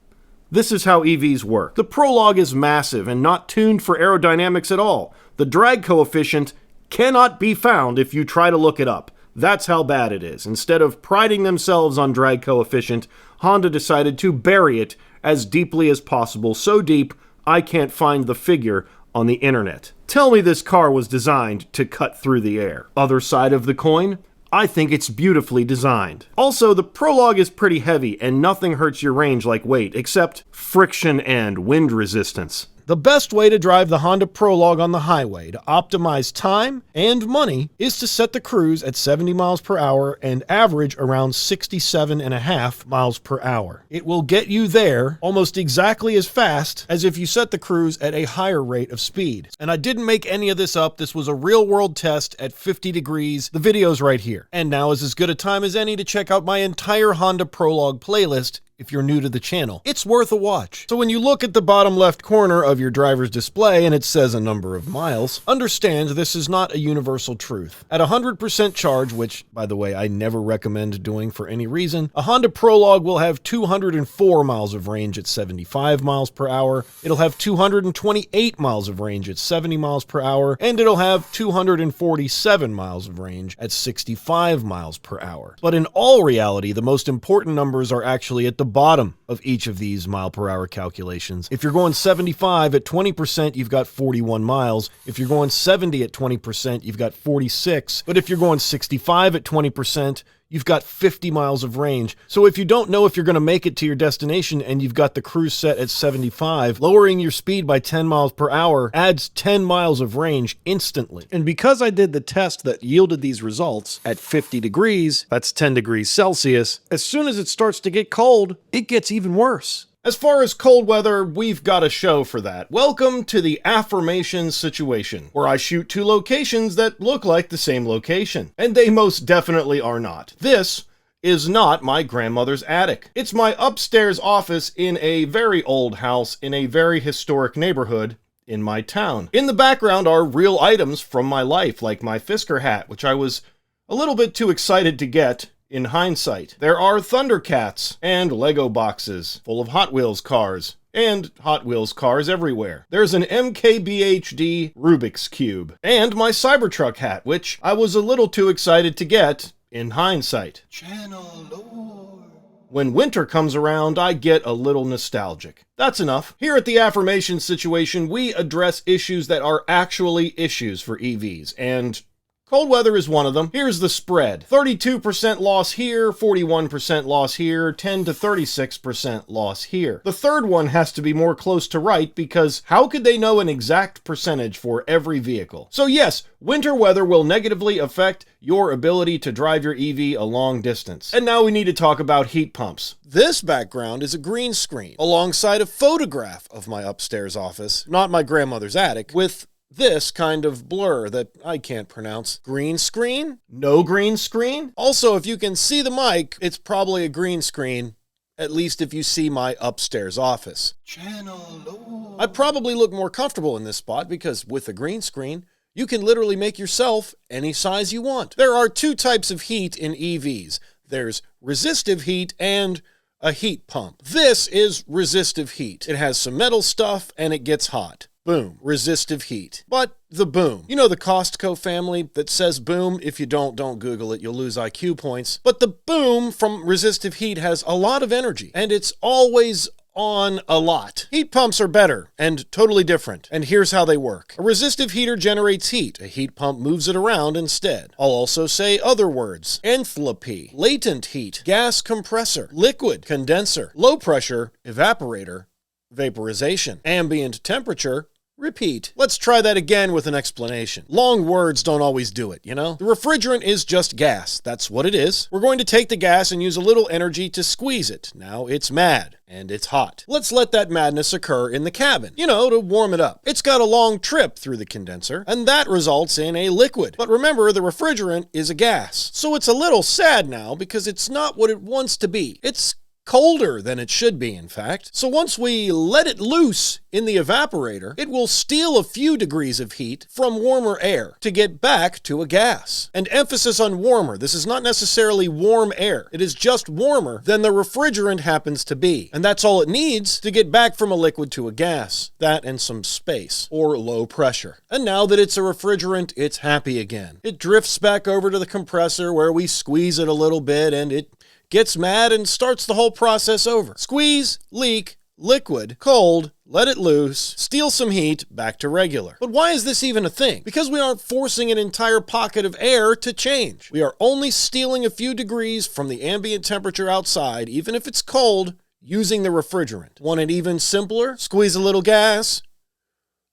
This is how EVs work. The Prologue is massive and not tuned for aerodynamics at all. The drag coefficient cannot be found if you try to look it up. That's how bad it is. Instead of priding themselves on drag coefficient, Honda decided to bury it as deeply as possible, so deep I can't find the figure on the internet. Tell me this car was designed to cut through the air. Other side of the coin? I think it's beautifully designed. Also, the Prologue is pretty heavy and nothing hurts your range like weight, except friction and wind resistance. The best way to drive the Honda Prologue on the highway to optimize time and money is to set the cruise at 70 miles per hour and average around 67.5 miles per hour. It will get you there almost exactly as fast as if you set the cruise at a higher rate of speed. And I didn't make any of this up. This was a real-world test at 50 degrees. The video's right here. And now is as good a time as any to check out my entire Honda Prologue playlist if you're new to the channel. It's worth a watch. So when you look at the bottom left corner of your driver's display and it says a number of miles, understand this is not a universal truth. At 100% charge, which, by the way, I never recommend doing for any reason, a Honda Prologue will have 204 miles of range at 75 miles per hour, it'll have 228 miles of range at 70 miles per hour, and it'll have 247 miles of range at 65 miles per hour. But in all reality, the most important numbers are actually at the bottom of each of these mile per hour calculations. If you're going 75 at 20%, you've got 41 miles. If you're going 70 at 20%, you've got 46. But if you're going 65 at 20%, you've got 50 miles of range. So if you don't know if you're going to make it to your destination and you've got the cruise set at 75, lowering your speed by 10 miles per hour adds 10 miles of range instantly. And because I did the test that yielded these results at 50 degrees, that's 10 degrees Celsius, as soon as it starts to get cold, it gets even worse. As far as cold weather, we've got a show for that. Welcome to the affirmation situation, where I shoot two locations that look like the same location. And they most definitely are not. This is not my grandmother's attic. It's my upstairs office in a very old house in a very historic neighborhood in my town. In the background are real items from my life, like my Fisker hat, which I was a little bit too excited to get in hindsight. There are Thundercats and Lego boxes full of Hot Wheels cars and Hot Wheels cars everywhere. There's an MKBHD Rubik's Cube and my Cybertruck hat, which I was a little too excited to get in hindsight. Channel Lore. When winter comes around, I get a little nostalgic. That's enough. Here at the affirmation situation, we address issues that are actually issues for EVs, and cold weather is one of them. Here's the spread. 32% loss here, 41% loss here, 10 to 36% loss here. The third one has to be more close to right because how could they know an exact percentage for every vehicle? So yes, winter weather will negatively affect your ability to drive your EV a long distance. And now we need to talk about heat pumps. This background is a green screen alongside a photograph of my upstairs office, not my grandmother's attic, with this kind of blur that I can't pronounce. Green screen? No green screen? Also, if you can see the mic, it's probably a green screen, at least if you see my upstairs office. Channel Lore. I probably look more comfortable in this spot because with a green screen, you can literally make yourself any size you want. There are two types of heat in EVs. There's resistive heat and a heat pump. This is resistive heat. It has some metal stuff and it gets hot. Boom. Resistive heat. But the boom. You know the Costco family that says boom? If you don't Google it. You'll lose IQ points. But the boom from resistive heat has a lot of energy, and it's always on a lot. Heat pumps are better and totally different, and here's how they work. A resistive heater generates heat. A heat pump moves it around instead. I'll also say other words. Enthalpy, latent heat, gas compressor, liquid, condenser, low pressure, evaporator, vaporization, ambient temperature, Repeat. Let's try that again with an explanation. Long words don't always do it, you know? The refrigerant is just gas. That's what it is. We're going to take the gas and use a little energy to squeeze it. Now it's mad. And it's hot. Let's let that madness occur in the cabin, you know, to warm it up. It's got a long trip through the condenser, and that results in a liquid. But remember, the refrigerant is a gas. So it's a little sad now because it's not what it wants to be. It's colder than it should be, in fact. So once we let it loose in the evaporator, it will steal a few degrees of heat from warmer air to get back to a gas. And emphasis on warmer. This is not necessarily warm air. It is just warmer than the refrigerant happens to be. And that's all it needs to get back from a liquid to a gas. That and some space, or low pressure. And now that it's a refrigerant, it's happy again. It drifts back over to the compressor where we squeeze it a little bit and it gets mad and starts the whole process over. Squeeze, leak, liquid, cold, let it loose, steal some heat, back to regular. But why is this even a thing? Because we aren't forcing an entire pocket of air to change. We are only stealing a few degrees from the ambient temperature outside, even if it's cold, using the refrigerant. Want it even simpler? Squeeze a little gas,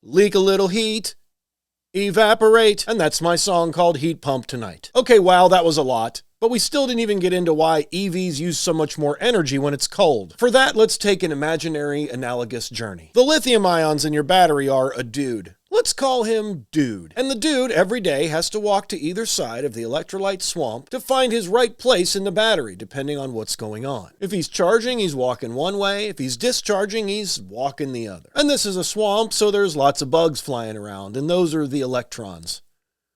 leak a little heat, evaporate, and that's my song called Heat Pump Tonight. Okay, wow, that was a lot. But we still didn't even get into why EVs use so much more energy when it's cold. For that, let's take an imaginary analogous journey. The lithium ions in your battery are a dude. Let's call him Dude. And the dude every day has to walk to either side of the electrolyte swamp to find his right place in the battery, depending on what's going on. If he's charging, he's walking one way. If he's discharging, he's walking the other. And this is a swamp, so there's lots of bugs flying around, and those are the electrons.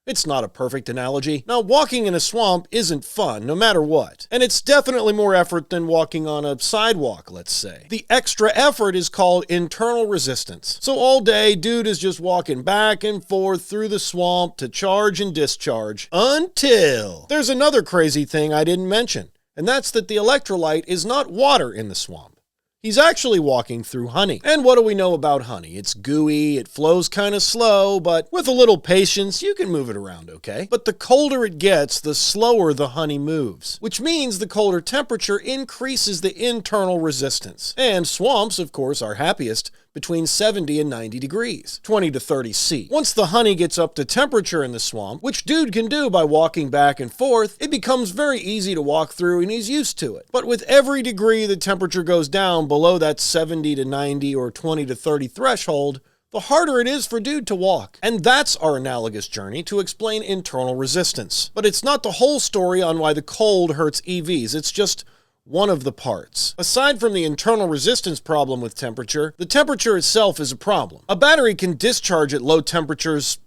It's not a perfect analogy. Now, walking in a swamp isn't fun, no matter what. And it's definitely more effort than walking on a sidewalk, let's say. The extra effort is called internal resistance. So all day, dude is just walking back and forth through the swamp to charge and discharge until there's another crazy thing I didn't mention, and that's that the electrolyte is not water in the swamp. He's actually walking through honey. And what do we know about honey? It's gooey, it flows kind of slow, but with a little patience, you can move it around okay. But the colder it gets, the slower the honey moves, which means the colder temperature increases the internal resistance. And swamps, of course, are happiest between 70 and 90 degrees, 20 to 30 C. Once the honey gets up to temperature in the swamp, which dude can do by walking back and forth, it becomes very easy to walk through and he's used to it. But with every degree the temperature goes down below that 70 to 90 or 20 to 30 threshold, the harder it is for dude to walk. And that's our analogous journey to explain internal resistance. But it's not the whole story on why the cold hurts EVs, it's just one of the parts. Aside from the internal resistance problem with temperature, the temperature itself is a problem. A battery can discharge at low temperatures,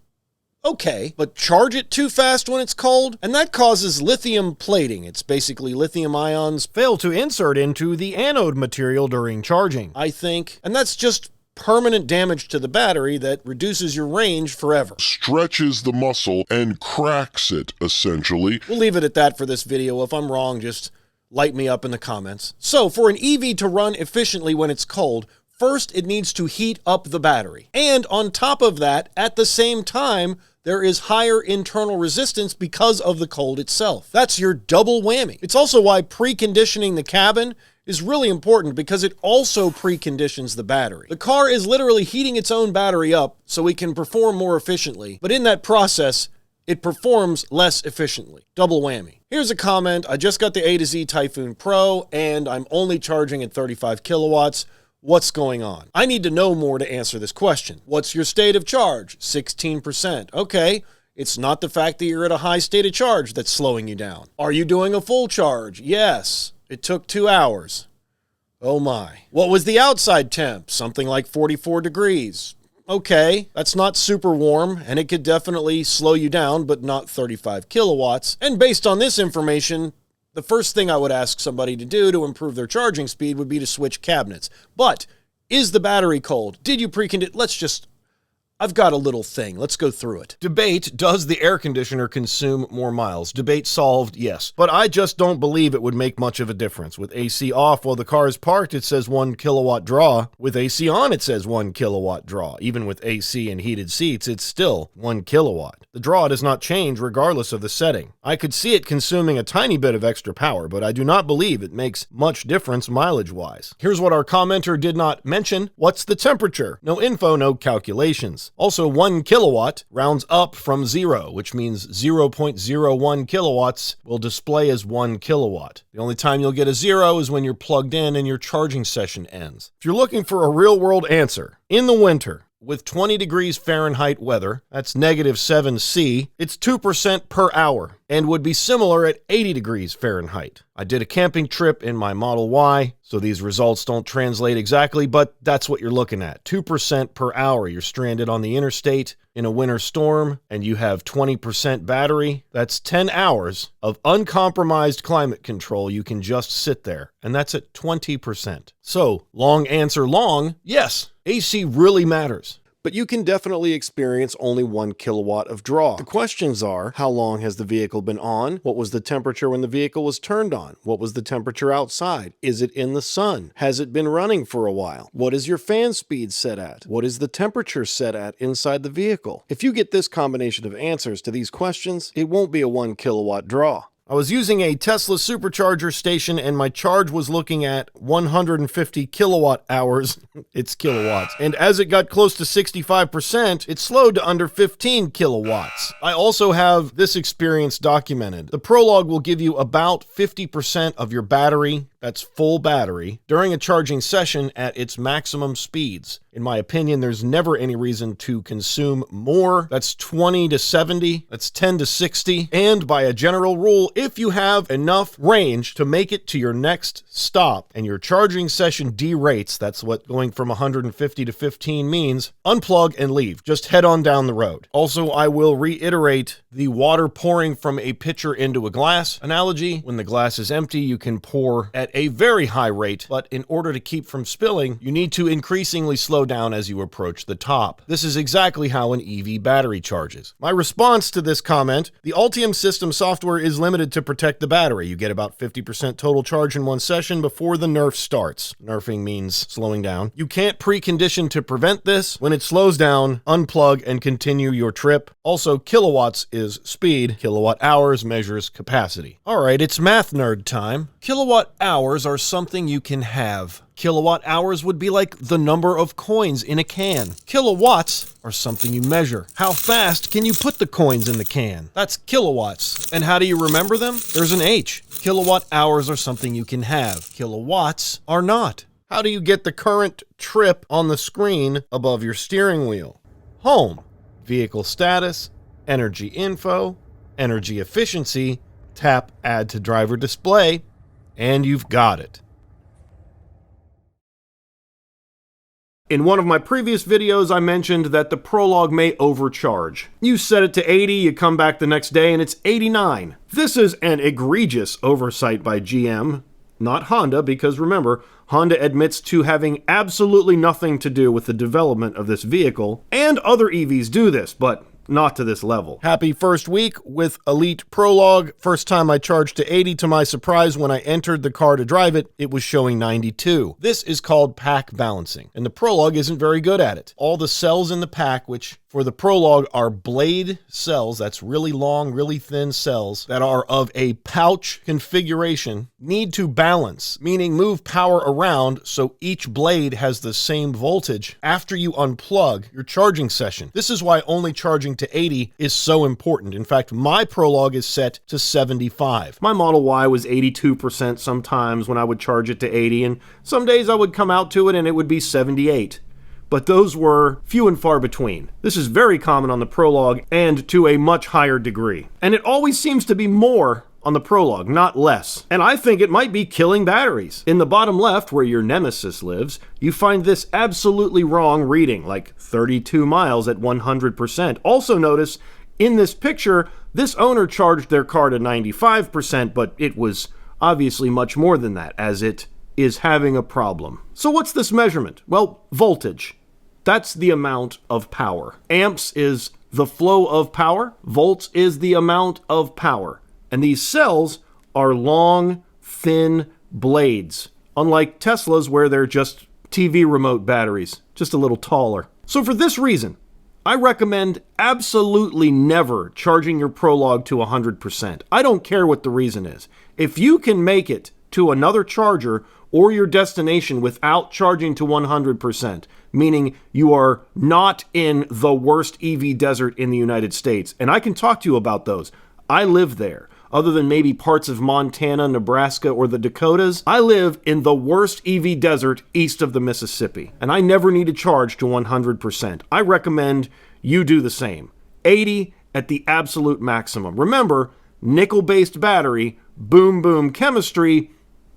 okay, but charge it too fast when it's cold, and that causes lithium plating. It's basically lithium ions Fail to insert into the anode material during charging. I think, and that's just permanent damage to the battery that reduces your range forever. Stretches the muscle and cracks it, essentially. We'll leave it at that for this video. If I'm wrong, just light me up in the comments. So, for an EV to run efficiently when it's cold, first it needs to heat up the battery. And on top of that, at the same time, there is higher internal resistance because of the cold itself. That's your double whammy. It's also why preconditioning the cabin is really important because it also preconditions the battery. The car is literally heating its own battery up so it can perform more efficiently, but in that process, it performs less efficiently. Double whammy. Here's a comment. I just got the A to Z Typhoon Pro and I'm only charging at 35 kilowatts. What's going on? I need to know more to answer this question. What's your state of charge? 16%. Okay. It's not the fact that you're at a high state of charge that's slowing you down. Are you doing a full charge? Yes. It took 2 hours. Oh my. What was the outside temp? Something like 44 degrees. Okay, that's not super warm, and it could definitely slow you down, but not 35 kilowatts. And based on this information, the first thing I would ask somebody to do to improve their charging speed would be to switch cabinets. But is the battery cold? Did you precondition? I've got a little thing. Let's go through it. Debate, does the air conditioner consume more miles? Debate solved, yes. But I just don't believe it would make much of a difference. With AC off while the car is parked, it says 1 kilowatt draw. With AC on, it says 1 kilowatt draw. Even with AC and heated seats, it's still 1 kilowatt. The draw does not change regardless of the setting. I could see it consuming a tiny bit of extra power, but I do not believe it makes much difference mileage-wise. Here's what our commenter did not mention. What's the temperature? No info, no calculations. Also, 1 kilowatt rounds up from 0, which means 0.01 kilowatts will display as 1 kilowatt. The only time you'll get a 0 is when you're plugged in and your charging session ends. If you're looking for a real-world answer, in the winter, with 20 degrees Fahrenheit weather, that's -7°C, it's 2% per hour and would be similar at 80 degrees Fahrenheit. I did a camping trip in my Model Y, so these results don't translate exactly, but that's what you're looking at. 2% per hour. You're stranded on the interstate in a winter storm and you have 20% battery. That's 10 hours of uncompromised climate control. You can just sit there, and that's at 20%. So, long answer long, yes, AC really matters. But you can definitely experience only 1 kilowatt of draw. The questions are, how long has the vehicle been on? What was the temperature when the vehicle was turned on? What was the temperature outside? Is it in the sun? Has it been running for a while? What is your fan speed set at? What is the temperature set at inside the vehicle? If you get this combination of answers to these questions, it won't be a 1 kilowatt draw. I was using a Tesla Supercharger station and my charge was looking at 150 kilowatt hours. It's kilowatts. And as it got close to 65%, it slowed to under 15 kilowatts. I also have this experience documented. The Prologue will give you about 50% of your battery, that's full battery, during a charging session at its maximum speeds. In my opinion, there's never any reason to consume more. That's 20 to 70, that's 10 to 60. And by a general rule, if you have enough range to make it to your next stop and your charging session derates, that's what going from 150 to 15 means, unplug and leave. Just head on down the road. Also, I will reiterate the water pouring from a pitcher into a glass analogy. When the glass is empty, you can pour at a very high rate, but in order to keep from spilling, you need to increasingly slow down as you approach the top. This is exactly how an EV battery charges. My response to this comment, the Ultium system software is limited to protect the battery. You get about 50% total charge in one session before the nerf starts. Nerfing means slowing down. You can't precondition to prevent this. When it slows down, unplug and continue your trip. Also, kilowatts is speed. Kilowatt hours measures capacity. All right, it's math nerd time. Kilowatt hours are something you can have. Kilowatt hours would be like the number of coins in a can. Kilowatts are something you measure. How fast can you put the coins in the can? That's kilowatts. And how do you remember them? There's an H. Kilowatt hours are something you can have. Kilowatts are not. How do you get the current trip on the screen above your steering wheel? Home, vehicle status, energy info, energy efficiency, tap add to driver display, and you've got it. In one of my previous videos, I mentioned that the Prologue may overcharge. You set it to 80, you come back the next day, and it's 89. This is an egregious oversight by GM, not Honda, because remember, Honda admits to having absolutely nothing to do with the development of this vehicle, and other EVs do this, but not to this level. Happy first week with Elite Prologue. First time I charged to 80. To my surprise, when I entered the car to drive it, it was showing 92. This is called pack balancing, and the Prologue isn't very good at it. All the cells in the pack, which for the Prologue are blade cells, that's really long, really thin cells that are of a pouch configuration, need to balance, meaning move power around so each blade has the same voltage after you unplug your charging session. This is why only charging to 80 is so important. In fact, my Prologue is set to 75. My Model Y was 82% sometimes when I would charge it to 80, and some days I would come out to it and it would be 78. But those were few and far between. This is very common on the Prologue and to a much higher degree. And it always seems to be more on the Prologue, not less. And I think it might be killing batteries. In the bottom left, where your nemesis lives, you find this absolutely wrong reading, like 32 miles at 100%. Also notice, in this picture, this owner charged their car to 95%, but it was obviously much more than that, as it is having a problem. So what's this measurement? Well, voltage. That's the amount of power. Amps is the flow of power. Volts is the amount of power. And these cells are long, thin blades, unlike Tesla's where they're just TV remote batteries, just a little taller. So for this reason, I recommend absolutely never charging your Prologue to 100%. I don't care what the reason is. If you can make it to another charger or your destination without charging to 100%, meaning you are not in the worst EV desert in the United States, and I can talk to you about those. I live there. Other than maybe parts of Montana, Nebraska, or the Dakotas, I live in the worst EV desert east of the Mississippi, and I never need to charge to 100%. I recommend you do the same. 80 at the absolute maximum. Remember, nickel-based battery, boom chemistry,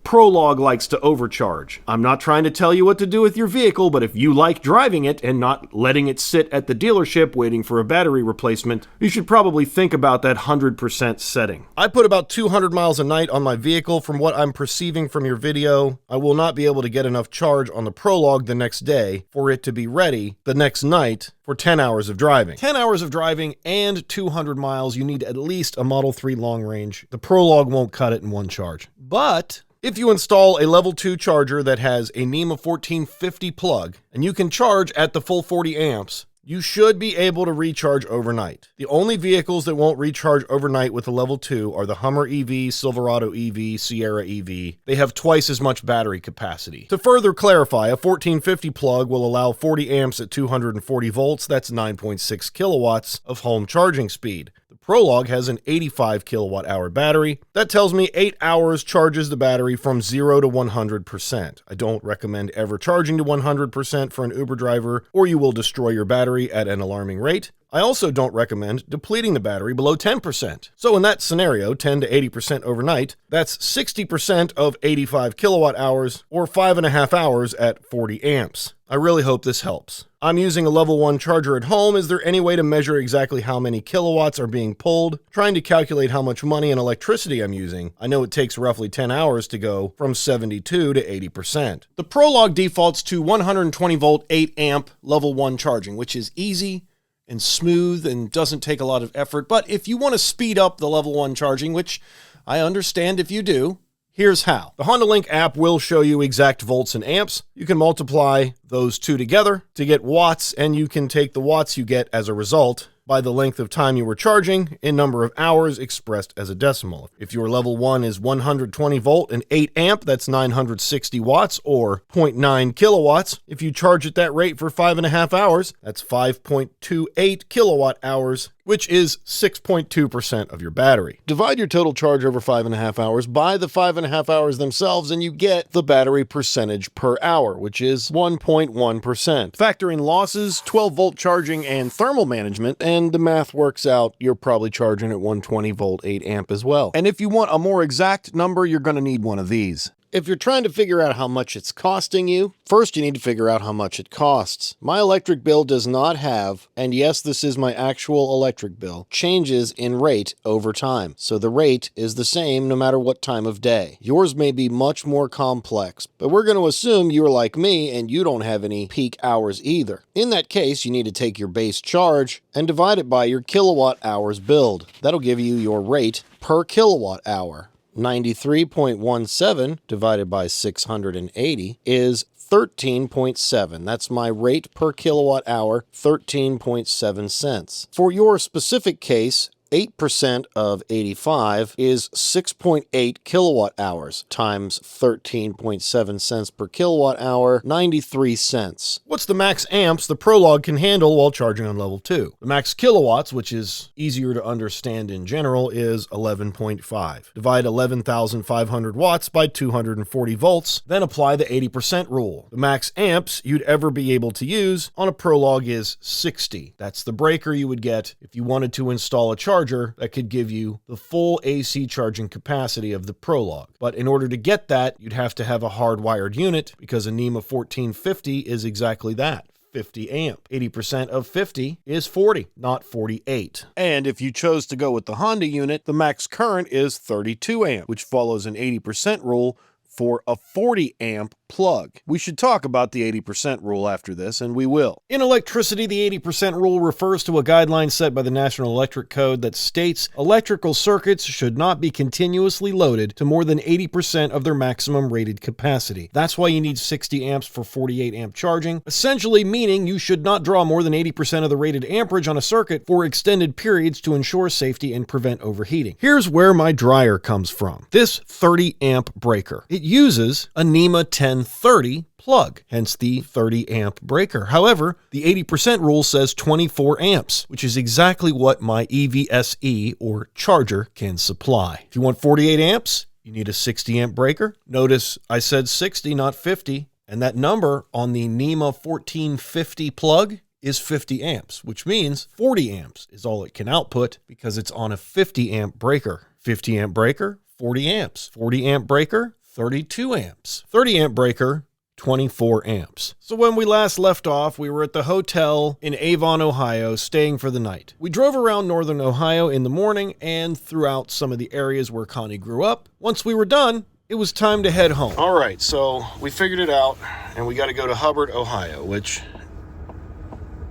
Prologue likes to overcharge. I'm not trying to tell you what to do with your vehicle, but if you like driving it and not letting it sit at the dealership waiting for a battery replacement, you should probably think about that 100% setting. I put about 200 miles a night on my vehicle. From what I'm perceiving from your video, I will not be able to get enough charge on the Prologue the next day for it to be ready the next night for 10 hours of driving. 10 hours of driving and 200 miles, you need at least a Model 3 long range. The Prologue won't cut it in one charge. But if you install a level 2 charger that has a NEMA 1450 plug and you can charge at the full 40 amps, you should be able to recharge overnight. The only vehicles that won't recharge overnight with a level 2 are the Hummer EV, Silverado EV, Sierra EV. They have twice as much battery capacity. To further clarify, a 1450 plug will allow 40 amps at 240 volts. That's 9.6 kilowatts of home charging speed. Prologue has an 85 kilowatt hour battery. That tells me 8 hours charges the battery from 0 to 100%. I don't recommend ever charging to 100% for an Uber driver, or you will destroy your battery at an alarming rate. I also don't recommend depleting the battery below 10%. So in that scenario, 10 to 80% overnight, that's 60% of 85 kilowatt hours, or 5.5 hours at 40 amps. I really hope this helps. I'm using a level 1 charger at home. Is there any way to measure exactly how many kilowatts are being pulled? Trying to calculate how much money and electricity I'm using. I know it takes roughly 10 hours to go from 72 to 80%. The Prologue defaults to 120 volt 8 amp level 1 charging, which is easy and smooth and doesn't take a lot of effort. But if you want to speed up the level 1 charging, which I understand if you do, here's how. The Honda Link app will show you exact volts and amps. You can multiply those two together to get watts, and you can take the watts you get as a result by the length of time you were charging in number of hours expressed as a decimal. If your level 1 is 120 volt and 8 amp, that's 960 watts or 0.9 kilowatts. If you charge at that rate for 5.5 hours, that's 5.28 kilowatt hours, which is 6.2% of your battery. Divide your total charge over 5.5 hours by the 5.5 hours themselves, and you get the battery percentage per hour, which is 1.1%. Factor in losses, 12 volt charging, and thermal management, and the math works out. You're probably charging at 120 volt 8 amp as well. And if you want a more exact number, you're going to need one of these. If you're trying to figure out how much it's costing you, first you need to figure out how much it costs. My electric bill does not have, and yes, this is my actual electric bill, changes in rate over time. So the rate is the same no matter what time of day. Yours may be much more complex, but we're going to assume you're like me and you don't have any peak hours either. In that case, you need to take your base charge and divide it by your kilowatt hours billed. That'll give you your rate per kilowatt hour. 93.17 divided by 680 is 13.7. That's my rate per kilowatt hour, 13.7 cents. For your specific case, 8% of 85 is 6.8 kilowatt hours times 13.7 cents per kilowatt hour, 93 cents. What's the max amps the Prologue can handle while charging on level 2? The max kilowatts, which is easier to understand in general, is 11.5. Divide 11,500 watts by 240 volts, then apply the 80% rule. The max amps you'd ever be able to use on a Prologue is 60. That's the breaker you would get if you wanted to install a charger that could give you the full AC charging capacity of the Prologue. But in order to get that, you'd have to have a hardwired unit because a NEMA 1450 is exactly that. 50 amp. 80% of 50 is 40, not 48. And if you chose to go with the Honda unit, the max current is 32 amp, which follows an 80% rule for a 40 amp plug. We should talk about the 80% rule after this, and we will. In electricity, the 80% rule refers to a guideline set by the National Electric Code that states electrical circuits should not be continuously loaded to more than 80% of their maximum rated capacity. That's why you need 60 amps for 48 amp charging, essentially meaning you should not draw more than 80% of the rated amperage on a circuit for extended periods to ensure safety and prevent overheating. Here's where my dryer comes from. This 30 amp breaker. It uses a NEMA 1030 plug, hence the 30 amp breaker. However, the 80% rule says 24 amps, which is exactly what my EVSE or charger can supply. If you want 48 amps, you need a 60 amp breaker. Notice I said 60, not 50, and that number on the NEMA 1450 plug is 50 amps, which means 40 amps is all it can output because it's on a 50 amp breaker. 50 amp breaker, 40 amps. 40 amp breaker, 32 amps. 30 amp breaker, 24 amps. So when we last left off, we were at the hotel in Avon, Ohio, staying for the night. We drove around northern Ohio in the morning and throughout some of the areas where Connie grew up. Once we were done, it was time to head home. All right, so we figured it out, and we got to go to Hubbard, Ohio, which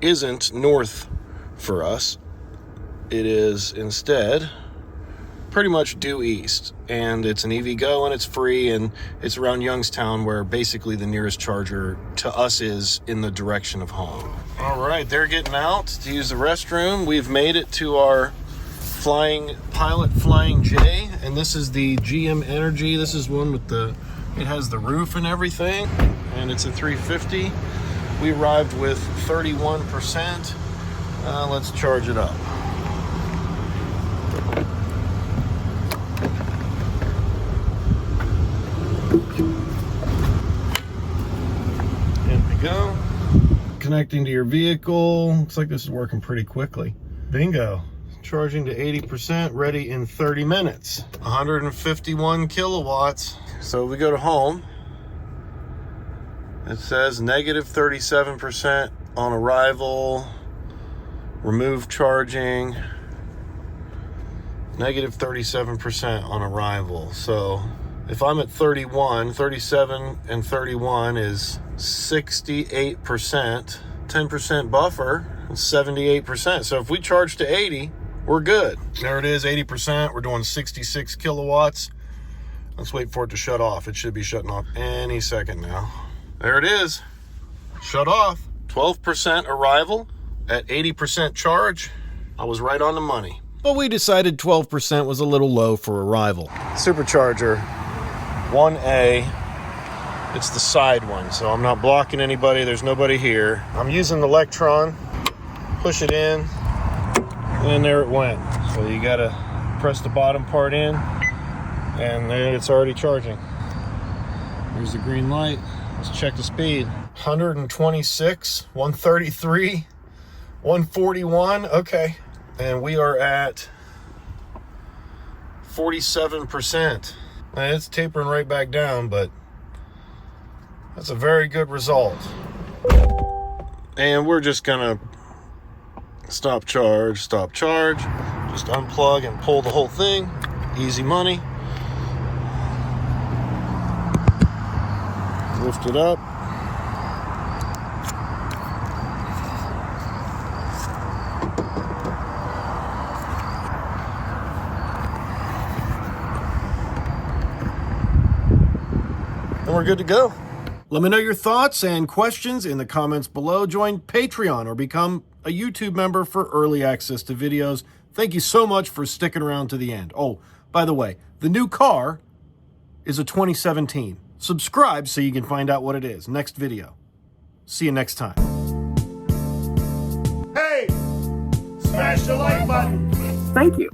isn't north for us. It is instead pretty much due east, and it's an EVGo and it's free, and it's around Youngstown, where basically the nearest charger to us is in the direction of home. All right, they're getting out to use the restroom. We've made it to our Pilot Flying J, and this is the GM Energy. This is one with it has the roof and everything, and it's a 350. We arrived with 31%. Let's charge it up. There we go. Connecting to your vehicle. Looks like this is working pretty quickly. Bingo. Charging to 80%, ready in 30 minutes. 151 kilowatts. So we go to home. It says negative 37% on arrival. Remove charging. Negative 37% on arrival. So if I'm at 37 and 31 is 68%. 10% buffer, 78%. So if we charge to 80, we're good. There it is, 80%. We're doing 66 kilowatts. Let's wait for it to shut off. It should be shutting off any second now. There it is. Shut off. 12% arrival at 80% charge. I was right on the money. But we decided 12% was a little low for arrival. Supercharger 1A. It's the side one, so I'm not blocking anybody. There's nobody here. I'm using the Lectron. Push it in, and there it went. So you gotta press the bottom part in, and there it's already charging. There's the green light. Let's check the speed. 126, 133, 141. Okay, and we are at 47%. Now, it's tapering right back down, but that's a very good result. And we're just gonna stop charge. Just unplug and pull the whole thing. Easy money. Lift it up. And we're good to go. Let me know your thoughts and questions in the comments below. Join Patreon or become a YouTube member for early access to videos. Thank you so much for sticking around to the end. Oh, by the way, the new car is a 2017. Subscribe so you can find out what it is. Next video. See you next time. Hey! Smash the like button! Thank you.